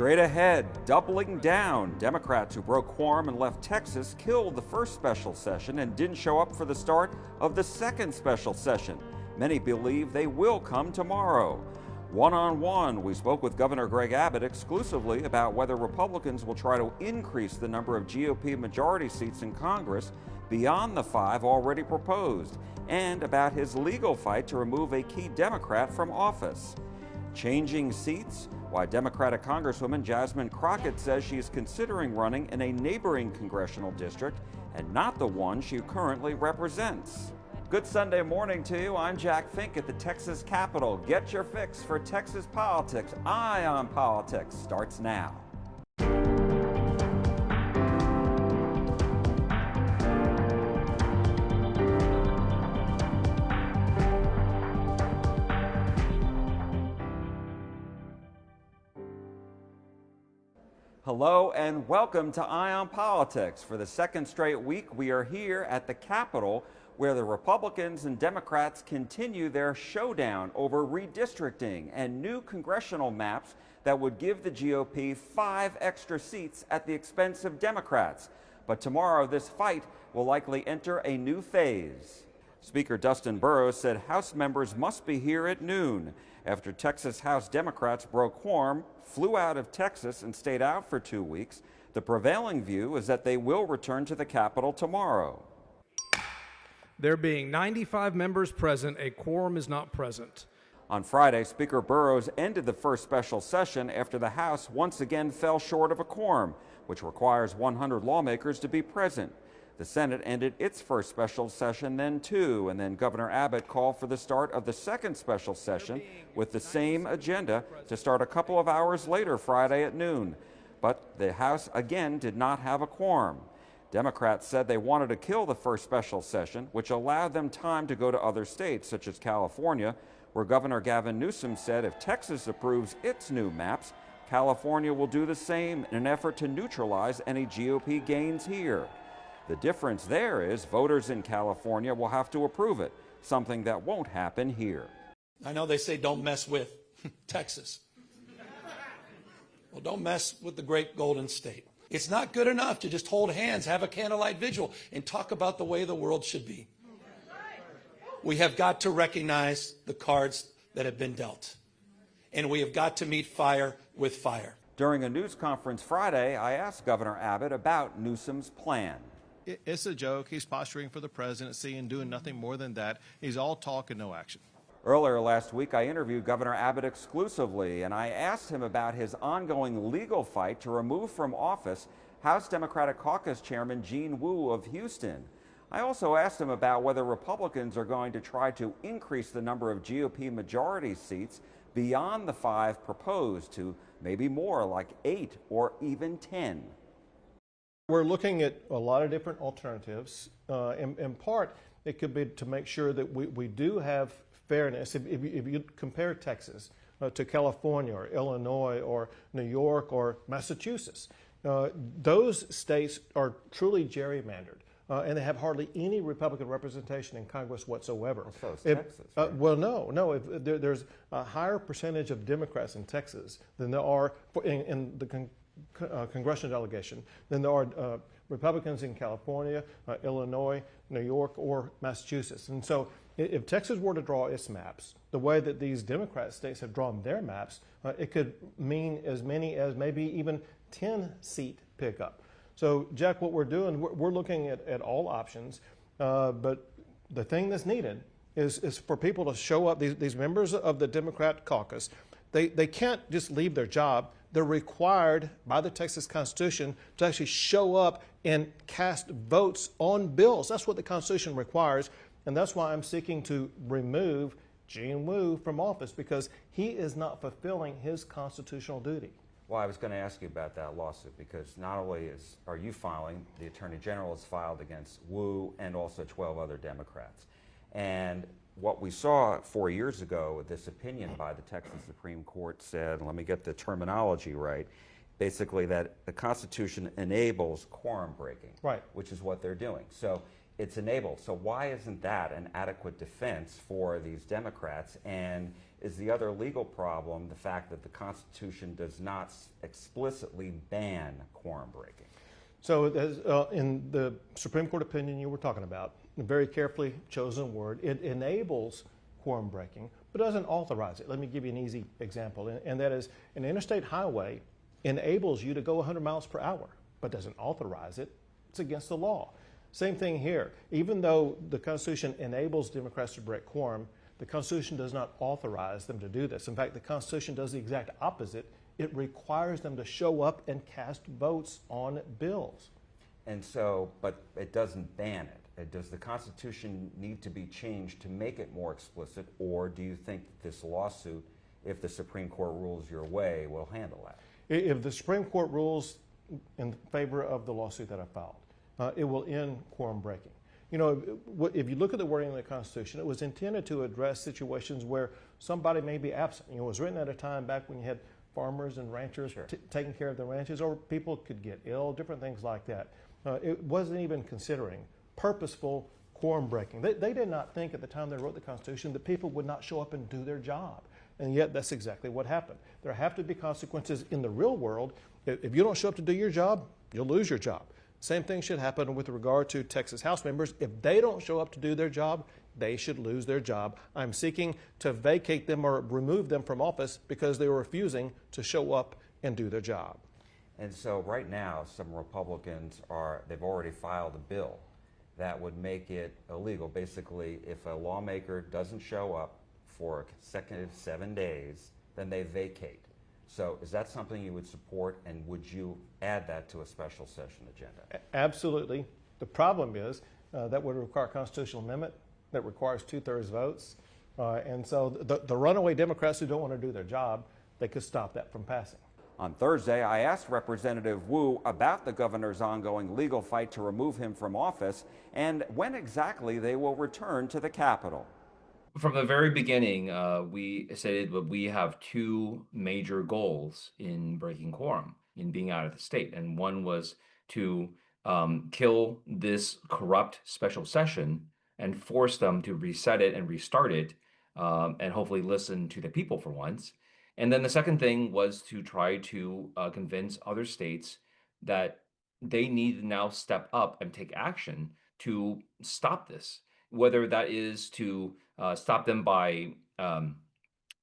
Straight ahead, doubling down. Democrats who broke quorum and left Texas killed the first special session and didn't show up for the start of the second special session. Many believe they will come tomorrow. One-on-one, we spoke with Governor Greg Abbott exclusively about whether Republicans will try to increase the number of GOP majority seats in Congress beyond the 5 already proposed, and about his legal fight to remove a key Democrat from office. Changing seats? Why Democratic Congresswoman Jasmine Crockett says she is considering running in a neighboring congressional district and not the one she currently represents. Good Sunday morning to you. I'm Jack Fink at the Texas Capitol. Get your fix for Texas politics. Eye on Politics starts now. Hello and welcome to Eye on Politics. For the second straight week, we are here at the Capitol where the Republicans and Democrats continue their showdown over redistricting and new congressional maps that would give the GOP 5 extra seats at the expense of Democrats. But tomorrow, this fight will likely enter a new phase. Speaker Dustin Burrows said House members must be here at noon. After Texas House Democrats broke quorum, flew out of Texas, and stayed out for 2 weeks, the prevailing view is that they will return to the Capitol tomorrow. There being 95 members present, a quorum is not present. On Friday, Speaker Burrows ended the first special session after the House once again fell short of a quorum, which requires 100 lawmakers to be present. The Senate ended its first special session then too, and then Governor Abbott called for the start of the second special session with the same agenda to start a couple of hours later Friday at noon. But the House again did not have a quorum. Democrats said they wanted to kill the first special session, which allowed them time to go to other states, such as California, where Governor Gavin Newsom said if Texas approves its new maps, California will do the same in an effort to neutralize any GOP gains here. The difference there is voters in California will have to approve it, something that won't happen here. I know they say don't mess with Texas. Well, don't mess with the great Golden State. It's not good enough to just hold hands, have a candlelight vigil, and talk about the way the world should be. We have got to recognize the cards that have been dealt, and we have got to meet fire with fire. During a news conference Friday, I asked Governor Abbott about Newsom's plan. It's a joke. He's posturing for the presidency and doing nothing more than that. He's all talk and no action. Earlier last week, I interviewed Governor Abbott exclusively, and I asked him about his ongoing legal fight to remove from office House Democratic Caucus Chairman Gene Wu of Houston. I also asked him about whether Republicans are going to try to increase the number of GOP majority seats beyond the 5 proposed to maybe more, like 8 or even 10. We're looking at a lot of different alternatives. In part, it could be to make sure that we do have fairness. If you compare Texas to California or Illinois or New York or Massachusetts, those states are truly gerrymandered. And they have hardly any Republican representation in Congress whatsoever. So is Texas, right? Well, no. There's a higher percentage of Democrats in Texas than there are in the congressional delegation than there are Republicans in California, Illinois, New York, or Massachusetts. And so if Texas were to draw its maps the way that these Democrat states have drawn their maps, it could mean as many as maybe even 10-seat pickup. So, Jack, what we're doing, we're looking at all options, but the thing that's needed is for people to show up, these members of the Democrat caucus. They can't just leave their job. They're required by the Texas Constitution to actually show up and cast votes on bills. That's what the Constitution requires, and that's why I'm seeking to remove Gene Wu from office, because he is not fulfilling his constitutional duty. Well, I was going to ask you about that lawsuit, because not only are you filing, the Attorney General has filed against Wu and also 12 other Democrats. And what we saw 4 years ago, this opinion by the Texas Supreme Court said, let me get the terminology right, basically that the Constitution enables quorum breaking, right, which is what they're doing. So it's enabled. So why isn't that an adequate defense for these Democrats? And is the other legal problem the fact that the Constitution does not explicitly ban quorum breaking. So in the Supreme Court opinion you were talking about, a very carefully chosen word, it enables quorum breaking, but doesn't authorize it. Let me give you an easy example, and that is an interstate highway enables you to go 100 miles per hour, but doesn't authorize it. It's against the law. Same thing here. Even though the Constitution enables Democrats to break quorum, the Constitution does not authorize them to do this. In fact, the Constitution does the exact opposite. It requires them to show up and cast votes on bills. And so, but it doesn't ban it. Does the Constitution need to be changed to make it more explicit, or do you think that this lawsuit, if the Supreme Court rules your way, will handle that? If the Supreme Court rules in favor of the lawsuit that I filed, it will end quorum breaking. You know, if you look at the wording of the Constitution, it was intended to address situations where somebody may be absent. You know, it was written at a time back when you had farmers and ranchers taking care of their ranches, or people could get ill, different things like that. It wasn't even considering purposeful quorum breaking. They did not think at the time they wrote the Constitution that people would not show up and do their job. And yet that's exactly what happened. There have to be consequences in the real world. If you don't show up to do your job, you'll lose your job. Same thing should happen with regard to Texas House members. If they don't show up to do their job, they should lose their job. I'm seeking to vacate them or remove them from office because they were refusing to show up and do their job. And so right now, some Republicans they've already filed a bill that would make it illegal. Basically, if a lawmaker doesn't show up for a consecutive 7 days, then they vacate. So is that something you would support, and would you add that to a special session agenda? Absolutely. The problem is that would require a constitutional amendment that requires 2/3 votes. And so the runaway Democrats who don't want to do their job, they could stop that from passing. On Thursday, I asked Representative Wu about the governor's ongoing legal fight to remove him from office and when exactly they will return to the Capitol. From the very beginning, we stated that we have two major goals in breaking quorum, in being out of the state. And one was to kill this corrupt special session and force them to reset it and restart it, and hopefully listen to the people for once. And then the second thing was to try to convince other states that they need to now step up and take action to stop this, whether that is to stop them by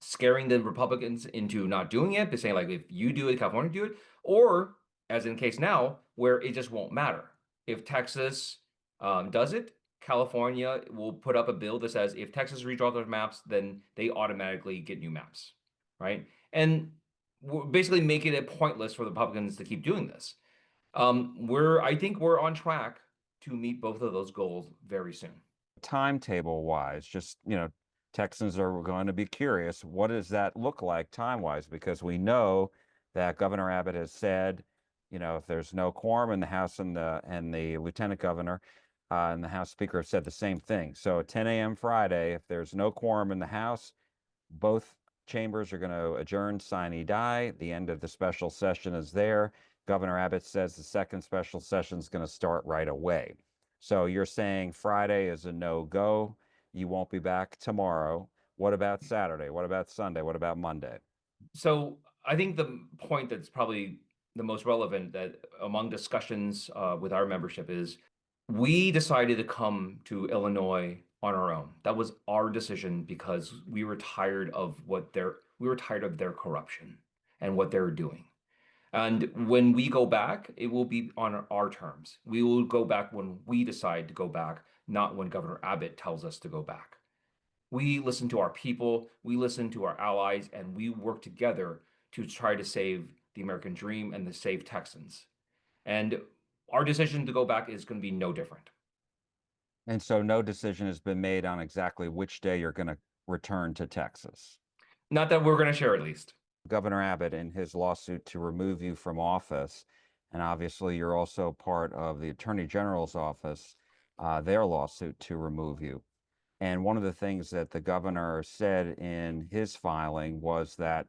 scaring the Republicans into not doing it, by saying, like, if you do it, California do it, or as in case now, where it just won't matter. If Texas does it, California will put up a bill that says if Texas redraws their maps, then they automatically get new maps, right? And we're basically making it pointless for the Republicans to keep doing this. I think we're on track to meet both of those goals very soon. Timetable wise, just, Texans are going to be curious. What does that look like time wise? Because we know that Governor Abbott has said, if there's no quorum in the House and the Lieutenant Governor and the House Speaker have said the same thing. So at 10 a.m. Friday, if there's no quorum in the House, both chambers are going to adjourn sine die. The end of the special session is there. Governor Abbott says the second special session is going to start right away. So you're saying Friday is a no-go. You won't be back tomorrow. What about Saturday? What about Sunday? What about Monday? So I think the point that's probably the most relevant that among discussions with our membership is we decided to come to Illinois on our own. That was our decision because we were tired of their corruption and what they're doing. And when we go back, it will be on our terms. We will go back when we decide to go back, not when Governor Abbott tells us to go back. We listen to our people, we listen to our allies, and we work together to try to save the American dream and to save Texans. And our decision to go back is going to be no different. And so no decision has been made on exactly which day you're going to return to Texas. Not that we're going to share, at least. Governor Abbott, in his lawsuit to remove you from office, and obviously you're also part of the Attorney General's office, their lawsuit to remove you. And one of the things that the governor said in his filing was that,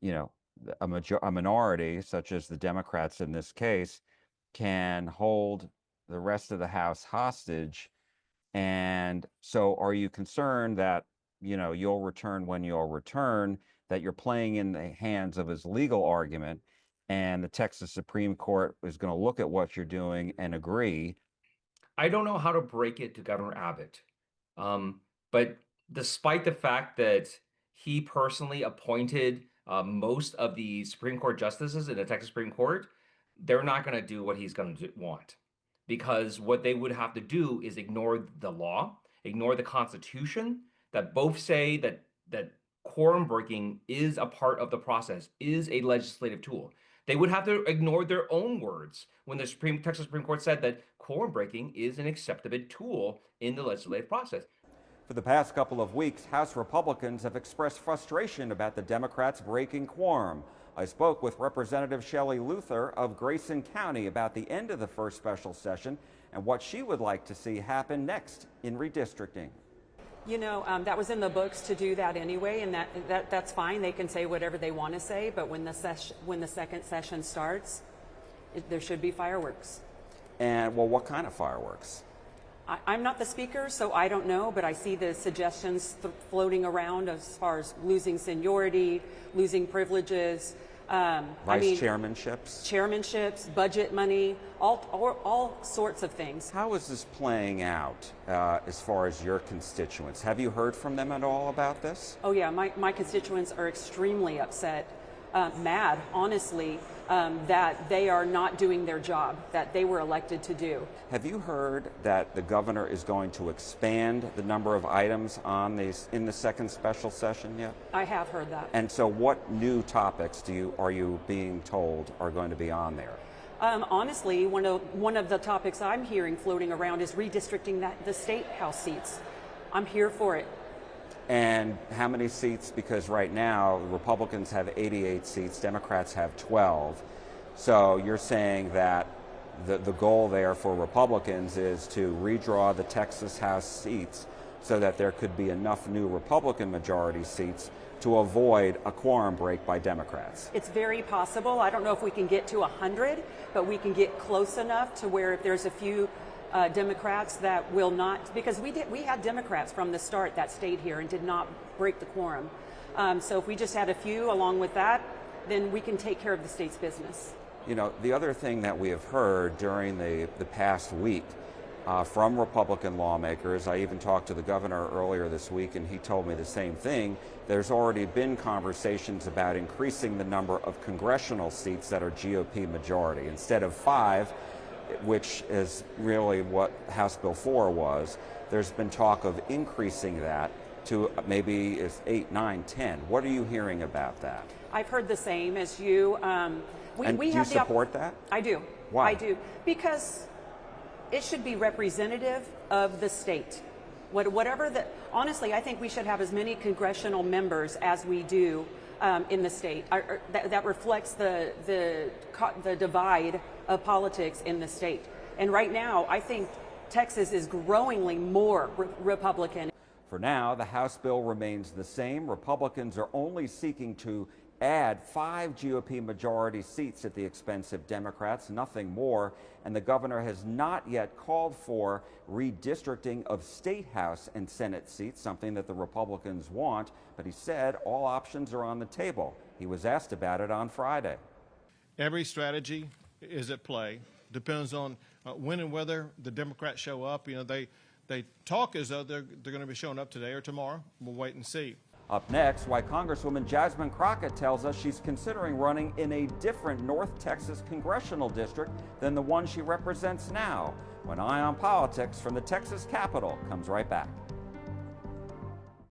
a minority, such as the Democrats in this case, can hold the rest of the House hostage. And so are you concerned that you'll return when you'll return, that you're playing in the hands of his legal argument, and the Texas Supreme Court is going to look at what you're doing and agree. I don't know how to break it to Governor Abbott. But despite the fact that he personally appointed most of the Supreme Court justices in the Texas Supreme Court, they're not going to do what he's going to want. Because what they would have to do is ignore the law, ignore the Constitution, that both say that quorum breaking is a part of the process, is a legislative tool. They would have to ignore their own words when the Texas Supreme Court said that quorum breaking is an acceptable tool in the legislative process. For the past couple of weeks, House Republicans have expressed frustration about the Democrats breaking quorum. I spoke with Representative Shelley Luther of Grayson County about the end of the first special session and what she would like to see happen next in redistricting. That was in the books to do that anyway, and that's fine. They can say whatever they want to say, but when the second session starts, there should be fireworks. And, well, what kind of fireworks? I'm not the speaker, so I don't know, but I see the suggestions floating around as far as losing seniority, losing privileges. Chairmanships, budget money, all sorts of things. How is this playing out as far as your constituents? Have you heard from them at all about this? Oh yeah, my constituents are extremely upset, mad, honestly, that they are not doing their job that they were elected to do. Have you heard that the governor is going to expand the number of items on in the second special session yet? I have heard that. And so what new topics are you being told are going to be on there? Honestly, one of the topics I'm hearing floating around is redistricting the state house seats. I'm here for it. And how many seats? Because right now, Republicans have 88 seats, Democrats have 12. So you're saying that the goal there for Republicans is to redraw the Texas House seats so that there could be enough new Republican majority seats to avoid a quorum break by Democrats. It's very possible. I don't know if we can get to 100, but we can get close enough to where if there's a few Democrats that will not, because we had Democrats from the start that stayed here and did not break the quorum. So if we just had a few along with that, then we can take care of the state's business. The other thing that we have heard during the past week from Republican lawmakers, I even talked to the governor earlier this week and he told me the same thing. There's already been conversations about increasing the number of congressional seats that are GOP majority. Instead of 5, which is really what House Bill 4 was, there's been talk of increasing that to maybe 8, 9, 10. What are you hearing about that? I've heard the same as you. Do you support that? I do. Why? I do. Because it should be representative of the state. Honestly, I think we should have as many congressional members as we do in the state. That reflects the divide of politics in the state. And right now, I think Texas is growingly more Republican. For now, the House bill remains the same. Republicans are only seeking to add 5 GOP majority seats at the expense of Democrats, nothing more. And the governor has not yet called for redistricting of state House and Senate seats, something that the Republicans want. But he said all options are on the table. He was asked about it on Friday. Every strategy is at play. Depends on when and whether the Democrats show up. They talk as though they're going to be showing up today or tomorrow. We'll wait and see. Up next, why Congresswoman Jasmine Crockett tells us she's considering running in a different North Texas congressional district than the one she represents now. When Eye on Politics from the Texas Capitol comes right back.